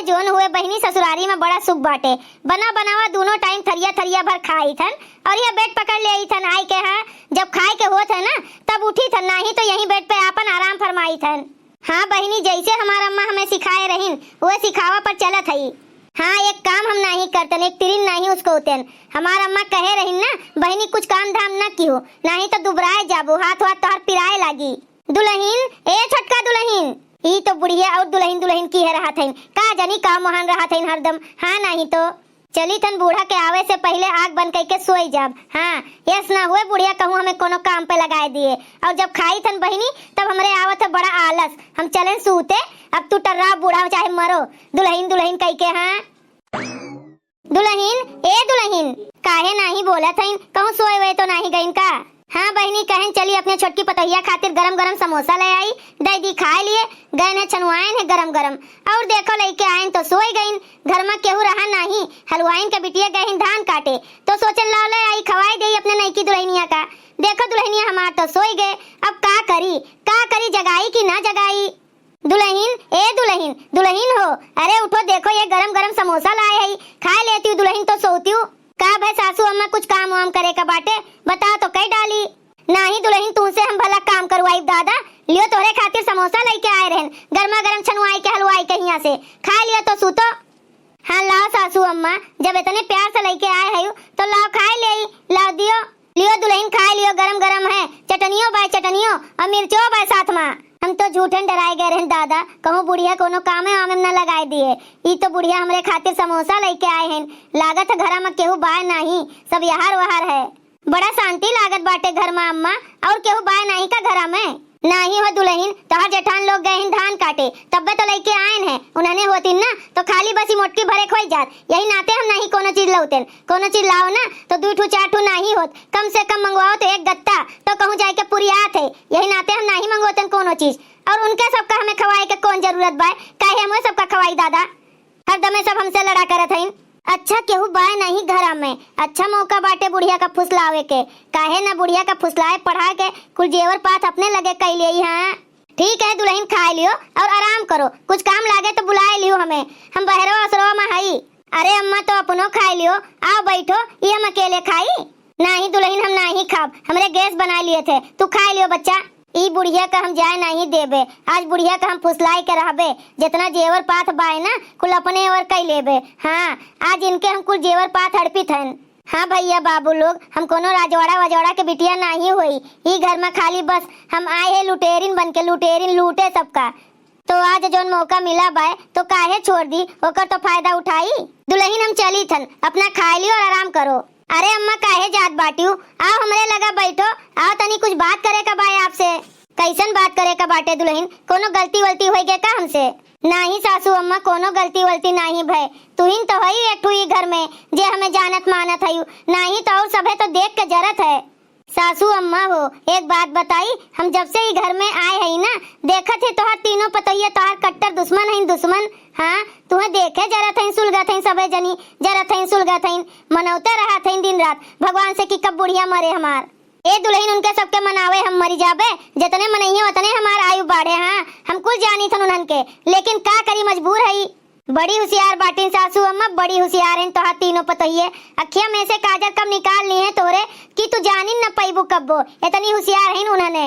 Zone हुए बहिनी ससुरारी में बड़ा सुख बाटे। बना बनावा दोनों टाइम थरिया थरिया भर खाई थन और ये बेड पकड़ ले आई थन आई के। हाँ जब खाए के होत है ना तब उठी थन, नहीं तो यहीं बेड पे आपन आराम फरमाई थन। हाँ बहिनी जैसे हमारा अम्मा हमें सिखाए रहीन वो सिखावा पर चलत हई। हाँ एक काम हम नहीं करतन, एक तिरिन नहीं उसको उतन। हमारा अम्मा कहे रही ना बहिनी कुछ काम धाम न कियो नहीं तो दुबराए जाबो, हाथ हाथ तोहर पिराए लागी। दुल्हन ए छटका दुल्हन ई तो बुढ़िया और दुल्हन दुल्हन की है रहा थईन, का जानी का मोहन रहा थईन हरदम। हाँ नहीं तो चली थन बूढ़ा के आवे से पहले आग बंद करके सोई जाब। हाँ यस ना हुए बुढ़िया कहूँ हमें कोनो काम पे लगाए दिए और जब खाई थन बहिनी तब हमरे आवत है बड़ा आलस, हम चले सूते। अब तू टर्रा बूढ़ा चाहे मरो दुल्हन दुल्हन कह के। हाँ दुल्हन ए दुल्हन काहे नहीं बोला थईन, कहूँ सोए हुए तो नहीं गईन का। हाँ बहनी कहन चली अपने छोटकी पतैया खातिर गरम गरम समोसा ले आई, दीदी खाए लिए गए ने छनुआइन है गरम गरम और देखो लेके आयन तो सोई गईन। घर में केहू रहा नहीं, हलवाइन के बिटिया गईन धान काटे तो सोचन लाओ ले आई खवाई दे अपने नईकी दुल्हनिया का। देखो दुल्हनिया हमार तो सोई गए, अब का करी जगाई की ना जगाई। दुल्हन ए दुल्हन दुल्हन हो, अरे उठो देखो ये गरम गरम समोसा लाए है, खा लेती हूँ दुल्हन तो सोती हूँ। का भाई सासू अम्मा कुछ काम वाम करे का बाटे बता तो कई डाली। नहीं दुल्हन तुमसे हम भला काम करवाई दादा, लियो तोरे खातिर समोसा लेके आए रहन गर्मा गरम छनुआई के हलवाई के यहाँ से, खा लियो तो सूतो। हाँ लाओ सासू अम्मा जब इतने प्यार से लेके आए है तो लाओ खाए ले लाओ दियो। लियो दुल्हन खा लियो गरम गरम है, चटनियों और मिर्चों बाय साथ में। हम तो झूठन डराए गए रहन दादा, कहूँ बुढ़िया कोनो काम है आमे न लगाए दिए। ई तो बुढ़िया हमरे खातिर समोसा लेके आए हैं, लागत है घरा में केहू बाय नहीं, सब यहार वहार है। बड़ा शांति लागत बाटे घर में अम्मा, और केहू बाय नहीं का घरा में। नहीं हो दुल्हन तोहर जेठान लोग गए हैं धान काटे तब्बे तो लेके आए हैं, उन्होंने होती ना तो खाली बसी मोटकी भरे खोई जात। यही नाते हम नहीं कोनो चीज लौतेन, कोनो चीज लाओ ना तो 2 चार ठू नहीं होत, कम से कम मंगवाओ तो एक गत्ता तो कहूँ जाए के पुरियात है। यही नाते हम नहीं मंगवातेन कोनो चीज, और उनके सबका हमें खवाए के कौन जरूरत बाय, काहे हम सबका खवाई दादा। हर दमे सब हमसे लड़ा करत हईन। अच्छा केहू बाय नहीं घरा में, अच्छा मौका बाटे बुढ़िया का फुसलावे के, काहे ना बुढ़िया का फुसलाए पढ़ा के कुल जेवर पात अपने लगे कई लिए। हाँ ठीक है दुल्हन खा लियो और आराम करो, कुछ काम लागे तो बुलाए लियो हमें, हम बहरवा असरवा में हई। अरे अम्मा तो अपनो खा लियो, आओ बैठो, ये हम अकेले खाई। नहीं दुल्हन हम नहीं खाब, हमरे गैस बना लिए थे, तू खा लियो बच्चा। ई बुढ़िया का हम जाए नहीं देबे, आज बुढ़िया का हम फुसलाई के रहबे, जितना जेवर पात बाय ना कुल अपने और कई लेबे। हाँ आज इनके हम कुल जेवर पात हड़पित हन। हाँ भैया बाबू लोग हम कोनो राजवाड़ा वजवाड़ा के बिटिया नहीं हुई, ई घर में खाली बस हम आए है लुटेरिन बन के, लुटेरिन लूटे सबका। तो आज जोन मौका मिला बाय तो काहे छोड़ दी, ओकर तो फायदा उठाई। दुल्हन हम चली थन, अपना खा लियो और आराम करो। अरे अम्मा काहे जात बाटियो, आओ हमरे लगा बैठो, आओ तनी कुछ बात करे का बाय आपसे। कैसन बात करे का बाटे दुल्हन, कोनो गलती वलती होई गे का हमसे? नहीं सासू अम्मा कोनो गलती वलती नहीं भय, तुहिन तो हई एक ठुई घर में जे हमें जानत मानत हई, नहीं तो और सभे तो देख के जरत है। सासू अम्मा हो एक बात बताई, हम जब से ही घर में आए हई ना देखत है तोहर तीनों पतैया तोहर कट्टर दुश्मन हईन दुश्मन। हाँ तुम्हें देखे जरत हईन सुलगत हईन सबे जनी, जरत हईन सुलगत हईन, मनौते रहत हईन दिन रात भगवान से कि कब बुढ़िया मरे हमार। ए दुल्हन उनके सबके मनावे हम मरी जाबे, जितने मनइये उतने हमार आयु बाढ़े। हाँ हम कुल जानी थन उन्हन के, लेकिन का करी मजबूर हई। बड़ी होशियार बाटिन सासू अम्मा, बड़ी होशियार हैं तोहार तीनों पतोहिए, अखिया में से काजल कब निकाल ली है तोरे कि तू जानी न पैबू कब्बो, इतनी होशियार हैं उन्होंने।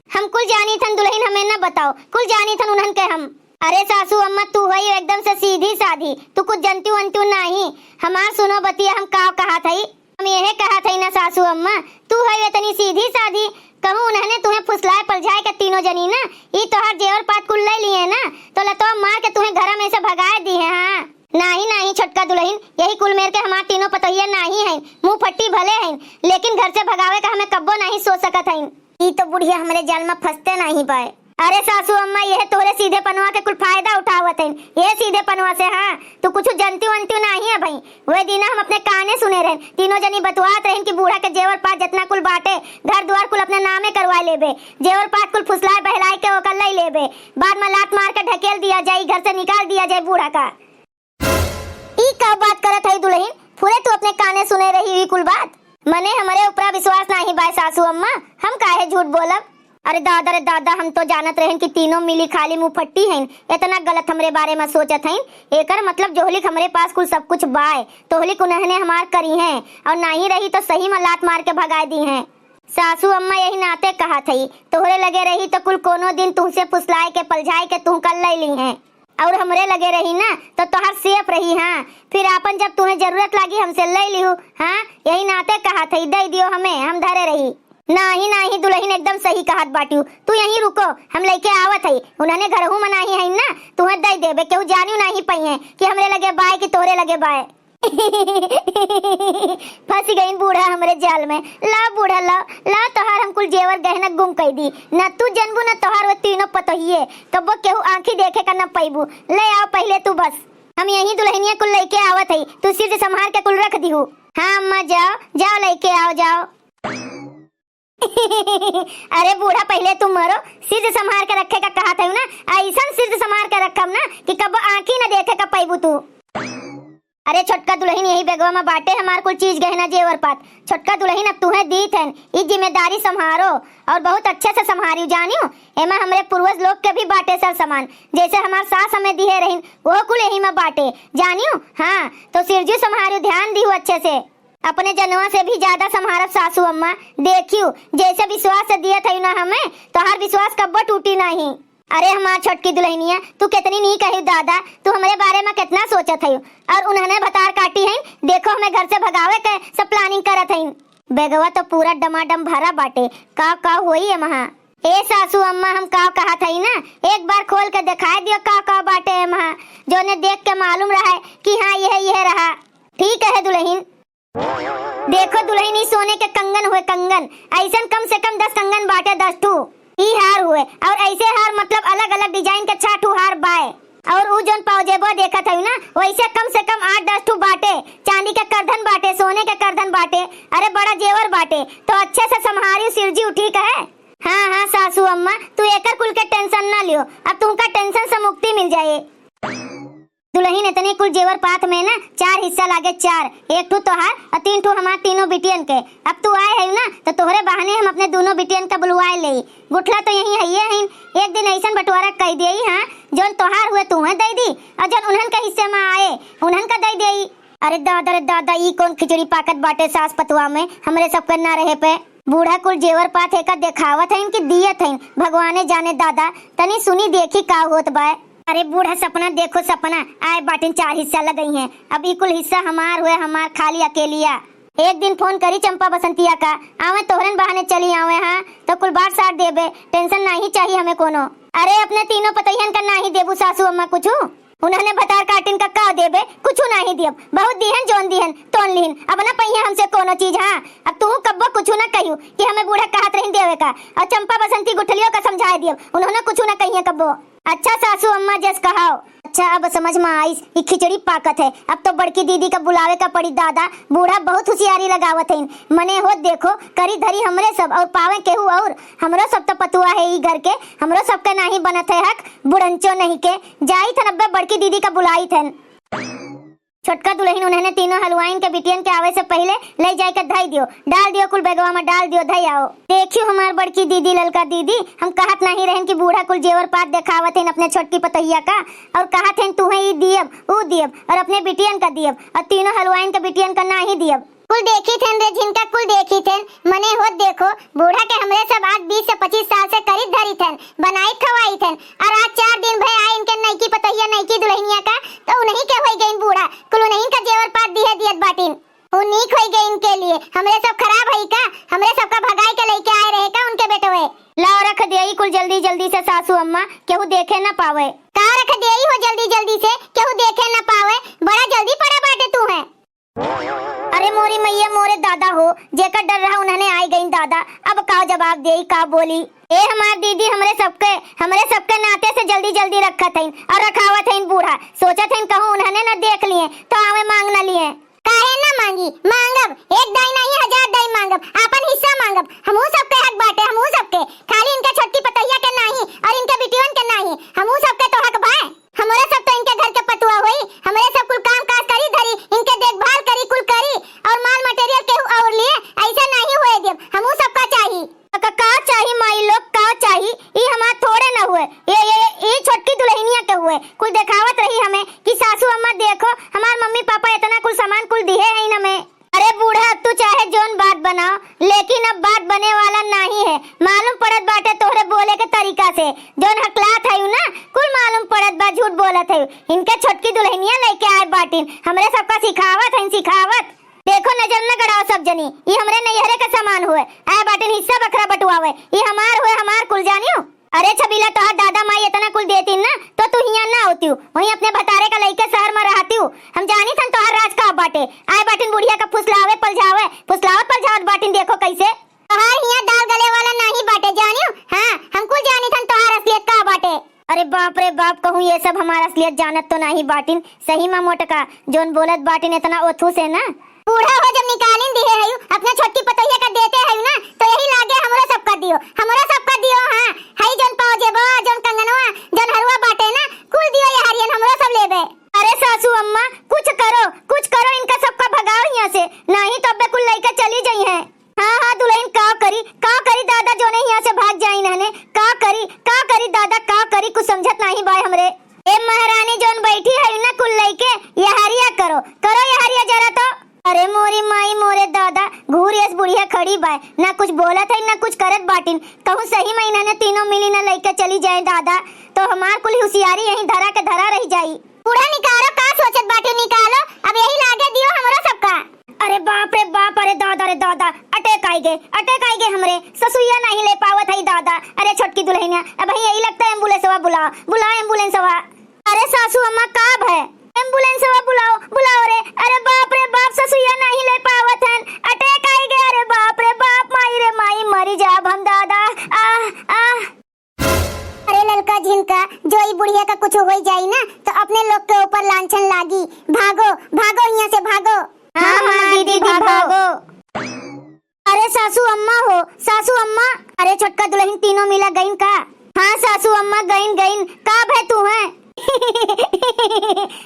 हम कुल जानी थन दुल्हन, हमें न बताओ, कुल जानी थन उन्हन के हम। अरे सासू अम्मा तू वही एकदम से सीधी साधी, तू कुछ जनती वंतू नहीं। हमार सुनो बतिया हम का कहा थई, हम यह कहा थई ना सासू अम्मा, तू है इतनी सीधी साधी, कहूँ उन्होंने तुम्हें फुसलाए पलझाए के तीनों जनी ना ई तोहर जेवर पात कुल ले लिए ना तो लतो मार के तुम्हें घर में से भगाए दी है। हाँ नहीं नहीं छोटका दुल्हन, यही कुल मेर के हमार तीनों पतोहिया नहीं हैं, मुंह फट्टी भले हैं, लेकिन घर से भगावे का हमें कब्बो नहीं सोच सकत हैं। ई तो बुढ़िया हमरे जाल में फंसते नहीं पाए। अरे सासू अम्मा यह तोरे सीधे पनवा के कुल फायदा उठावत हैं, ये सीधे पनवा से। हाँ तू कुछ जनती वंती नहीं है भाई, वह दिन हम अपने काने सुने रहे तीनों जनी बतवात रहे कि बूढ़ा के जेवर पात जितना कुल बाटे घर द्वार कुल अपने नामे करवा लेबे, जेवर पात कुल फुसलाए बहलाए के ओकर ले लेबे, बाद में लात मार के ढकेल दिया जाए, घर से निकाल दिया जाए बूढ़ा का। ई का बात करत है दुल्हन, पूरे तू अपने काने सुने रही हुई कुल बात। मने हमारे ऊपर विश्वास नहीं बाय सासू अम्मा, हम काहे झूठ बोलब। अरे दादा हम तो जानत रहन कि तीनों मिली खाली मुंह फट्टी हैं। इतना गलत हमरे बारे में सोचत हैं। एकर मतलब जोहलिक हमरे पास कुल सब कुछ बाय तोहलिक उन्होंने हमार करी हैं और नहीं रही तो सही में लात मार के भगा दी हैं। सासू अम्मा यही नाते कहा थी तोहरे लगे रही तो कुल कोनो दिन तुमसे पुसलाए के पलझाए के तुम कल ले ली हैं और हमरे लगे रही ना तो तोहर सेफ रही। हाँ फिर आपन जब तुम्हें जरूरत लगी हमसे ले लियो। हाँ यही नाते कहा थी दे दियो हमें हम धरे रही। नहीं दुल्हन एकदम सही कहत बाटी तू यहीं रुको हम लेके आवत है। उन्होंने घरहू मनाही है ना तुम्हें दे देबे केहू जानियो नहीं पई है कि हमरे लगे बाय कि तोहरे लगे बाय। फंस गई बूढ़ा हमरे जाल में। ला बूढ़ा ला तोहार हम कुल जेवर गहना गुम कर दी न तू जनबू न तोहार वो तीनों पतोहिए कब केहू आंखी देखे का न पैबू। ले आओ पहले तू बस हम यही दुल्हनिया कुल लेके आवत है तू सिर संभाल के कुल रख दीहू। हाँ अम्मा जाओ लेके आओ जाओ। अरे बूढ़ा पहले तुम मरो सिर संभाल के रखे का कहा था ना ऐसा सिर संभाल के रखम ना कि कब आंखी न देखे का पैबू तू। अरे छोटका दुल्हन यही बेगवा में बाटे हमार कुल चीज गहना जेवर पात। छोटका दुल्हन अब तुम्हें दी थन ये जिम्मेदारी संभारो और बहुत अच्छे से संभारियो जानियो। एमा हमरे पूर्वज लोग के भी बाटे सर सामान जैसे हमार सास हमें दिए रहीन वो कुल यही में बाटे जानियो। हाँ तो सिरजू संभारियो ध्यान दियो अच्छे से अपने जनवा से भी ज्यादा संभारब सासू अम्मा। देखियो जैसे विश्वास से दिया था ना हमें तो हर विश्वास कब्बो टूटी नहीं। अरे हमार छोटकी दुल्हनिया तू कितनी नहीं कही दादा तू हमारे बारे में कितना सोचत है और उन्होंने भतार काटी है देखो हमें घर से भगावे के सब प्लानिंग करत है। बेगवा तो पूरा डमाडम भरा बाटे का होई है महा। ए सासू अम्मा हम का कहा था ना एक बार खोल के दिखाई दियो का बाटे है महा जो ने देख के मालूम रहा कि हाँ यह रहा। ठीक है दुल्हन देखो दुल्हन ही सोने के कंगन हुए कंगन ऐसा कम से कम 10 कंगन बाटे 10 ठू ई हार हुए और ऐसे हार मतलब अलग अलग डिजाइन के 6 ठू हार बाय और उ जोन पाउजेबो देखा था ना वैसे कम से कम 8-10 ठू बाटे चांदी के करधन बाटे सोने के करधन बाटे। अरे बड़ा जेवर बाटे तो अच्छे से संभारियो सिरजी ठीक है। हाँ सासू अम्मा तू एकर कुल के टेंशन ना लियो अब तुमका टेंशन से मुक्ति मिल जाए। दुल्हन इतने कुल जेवर पात में ना 4 हिस्सा लागे 4 एक ठू तोहार और 3 ठू हमार तीनों बिटियन के। अब तू आए है ना तो तोहरे बहाने हम अपने दोनों बिटियन का बुलवाए ले गुठला तो यही है एक दिन ऐसा बंटवारा कह दे। हाँ जोन तोहार हुए तुम्हें दे दी और जोन उन्हन के हिस्से में आए उन्हन का दे दे। अरे दादा ई कौन खिचड़ी पाकत बाटे सास पतवा में हमरे सब करना रहे पे बूढ़ा कुल जेवर पात है का दिखावत है इनकी दियत है भगवाने जाने दादा तनी सुनी देखी का होत बाय। अरे बूढ़ा सपना देखो सपना आए बाटिन 4 हिस्सा लग गई हैं अब ये कुल हिस्सा हमार हुए हमार खाली अकेलिया। एक दिन फोन करी चंपा बसंतिया का आवे तोहरन बहाने चली आवे। हाँ तो कुल बार साथ देबे टेंशन नहीं चाहिए हमें कोनो। अरे अपने तीनों पतैहन का नहीं देबू सासू अम्मा कुछ उन्होंने भतार काटिन का देबे कुछ नहीं दियब बहुत दिहन जोन दिहन तोन लिहन अब ना पहिया हमसे कोनो चीज। हाँ अब तू कब्बो कुछ ना कहियो कि हमें बूढ़ा कहत रही देवे का और चंपा बसंती गुठलियों का समझाए दियब उन्होंने कुछ ना कहिए कब्बो। अच्छा सासू अम्मा जस कहाओ। अच्छा अब समझ में आई ये खिचड़ी पाकत है अब तो बड़की दीदी का बुलावे का पड़ी दादा बूढ़ा बहुत होशियारी लगावत है मने हो देखो करी धरी हमरे सब और पावे केहू और हमरो सब तो पतुआ है ई घर के हमरो सब के नहीं बनत है हक बुढ़ंचो नहीं के जाई थन अब्बे बड़की दीदी का बुलाई थन। छोटका दुल्हन उन्होंने तीनों हलवाइन के बिटियन के आवे से पहले ले जाए के धई दियो डाल दियो कुल बेगवा में डाल दियो धई आओ। देखियो हमार बड़की दीदी ललका दीदी हम कहत नहीं रहन कि बूढ़ा कुल जेवर पात दिखावत हैं अपने छोटकी पतैया का और कहत हैं तुम्हें ई दियब ऊ दियब और अपने बिटियन का दियब और तीनों हलवाइन के बिटियन का नहीं दियब। कुल देखी थन रे जिनका कुल देखी थन मने होत देखो बूढ़ा के हमरे सब आज 20 से 25 साल से करीब धरी थन बनाई खवाई थन और आज 4 दिन भय आए इनके नईकी पतैया नईकी दुल्हनिया का तो उन्हीं के होई गई बूढ़ा कुल उन्हीं का जेवर पात दिए दियत बाटिन उन्हीं होई गई इनके लिए हमरे सब खराब है का हमरे सबका भगाई के लेके आए रहे का उनके बेटे हुए लाओ रख देई कुल जल्दी से सासू अम्मा केहू देखे ना पावे का रख देई हो जल्दी से केहू देखे ना पावे बड़ा जल्दी पड़ा बाटे तू है। अरे मोरी मैया मोरे दादा हो जेकर डर रहा उन्होंने आई गई दादा अब का जवाब देई का बोली। ए हमार दीदी हमरे सबके नाते से जल्दी रखत हईन और रखावत हईन बूढ़ा सोचत हईन कहूं उन्होंने न देख लिए तो आवे मांग न लिए काहे ना मांगी मांगब एक दाई नहीं 1000 दाई मांगब अपन हिस्सा मांगब हमहू सबके हक बाटे हमहू सबके खाली इनके छोटकी पतैया के नहीं और इनके बिटियन के नहीं हमहू सबके तो हक बाय। हमरे सब तो इनके घर के पतुआ होई हमरे सब कुल काम काज करी धरी इनके देखभाल करी कुल करी और माल मटेरियल के और लिए ऐसा नहीं होए देब हमहू सबका चाहिए का चाहिए माई लोग का देखावत रही हमें कि सासू अम्मा देखो हमार मम्मी पापा इतना कुल सामान कुल दिए है इन हमें। अरे बूढ़ा अब तू चाहे जोन बात बनाओ, लेकिन अब बात बने वाला नहीं है। मालूम पड़त बाटे तोहरे बोले के तरीका से, जोन हकलात है ना कुल मालूम पड़त बा झूठ बोलत है। इनके छोटकी दुल्हनिया लेके आए बाटिन, हमरे सबका सिखावत है सिखावत। देखो नजर न गड़ाओ सब जनी, ये हमरे नैहरे का सामान हुए, आए बाटिन हिस्सा बखरा बटुआवे, ये हमार हुए हमार कुल जानियो। अरे छबीला तो दादा माई इतना कुल देती ना तो तू हियां ना होती हूँ, वहीं अपने भतारे का लइके शहर में रहती हूँ। हम जानी थन तोहर राज का बाटे, आए बाटिन बुढ़िया का फुसलावे पलझावे, फुसलावत पलझावत बाटिन देखो कैसे। तोहार हियां दाल गले वाला नहीं बाटे जानियो। हां हम कुल जानी थन तोहार असलियत का बाटे। अरे बाप रे बाप, कहूँ ये सब हमारा असलियत जानत तो नहीं बाटिन। सही में मोटका जोन बोलत बाटिन इतना ओथू से ना। बूढ़ा हो जब निकालिन दिए है अपना छोटी पतोहिया का देते है ना, तो यही लागे हमरो सबका दियो, हमरो सबका दियो। हां हई जोन पाओ जेबो जोन कंगनवा जोन हरुआ बाटे ना कुल दियो ये हरियन हमरो सब लेबे। अरे सासू अम्मा कुछ करो इनका सबका भगाओ यहाँ से, नहीं तो अबे कुल लेके चली जाई है। हाँ दुल्हन का करी दादा जो नहीं यहाँ से भाग जाई नहने, का करी दादा का करी, कुछ समझत नहीं बाय हमरे। ए महारानी जोन बैठी है ना कुल लेके ये हरिया करो ये हरिया जरा तो। अरे मोरी माई मोरे दादा घूर इस बुढ़िया खड़ी बाय, ना कुछ बोलत है ना कुछ करत बाटिन। कहूँ सही महीना ने तीनों मिली ना लेके चली जाए दादा, तो हमार कुल होशियारी यहीं धरा के धरा रह जाई। बूढ़ा निकालो का सोचत बाटे, निकालो अब यही लागे दियो हमरो सबका। अरे बाप रे बाप, अरे दादा अटैक आई गए हमरे ससुइया नहीं ले पावत है दादा। अरे छोटकी दुल्हनिया अब यही लगता है एम्बुलेंसवा बुलाओ एम्बुलेंसवा। अरे सासू अम्मा काब है एम्बुलेंसवा बुलाओ रे। अरे बाप रे बाप ससुइया नहीं ले पावत हन, अटैक आई गए। अरे बाप रे बाप, माई रे माई मरी जाब हम दादा। अरे ललका झिनका जो ई बुढ़िया का कुछ हो जाई ना तो अपने लोग के ऊपर लांछन लागी। भागो यहाँ से भागो। हाँ दीदी भागो। अरे सासू अम्मा अरे छोटका दुल्हन तीनों मिला गईन का। हाँ सासू अम्मा गईन का भय तू है।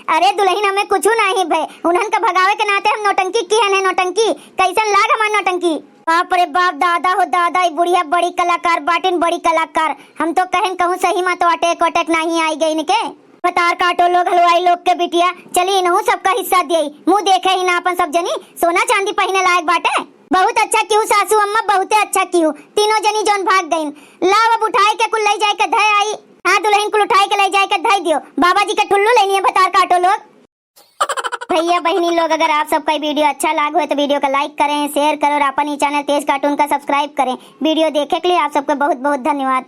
अरे दुल्हन हमें कुछ नहीं भय, उन्हन का भगावे के नाते हम नौटंकी की है नौटंकी, कैसन लाग हमार नौटंकी। बाप रे बाप दादा हो दादा, ये बुढ़िया बड़ी कलाकार बाटिन बड़ी कलाकार। हम तो कहूँ सही में तो अटैक नहीं आई गई इनके। पतार काटो लोग हलवाई लोग के बिटिया, चली इनहू सबका हिस्सा दिए, मुंह देखे ही ना अपन सब जनी सोना चांदी पहने लायक बाटे। बहुत अच्छा क्यों सासू अम्मा, बहुते अच्छा क्यों। तीनों जनी जोन भाग गईन, लाव अब उठाए के कुल ले जाए के धय आई। हाँ दुल्हन कुल उठाए के ले जाए के धय दियो, बाबा जी के ठुल्लू लेनी है भतार काटो लोग। भैया बहनी लोग अगर आप सबका वीडियो अच्छा लगा हो तो वीडियो को लाइक करें, शेयर करें और अपन ही चैनल तेज कार्टून का सब्सक्राइब करें। वीडियो देखने के लिए आप सबको बहुत बहुत धन्यवाद।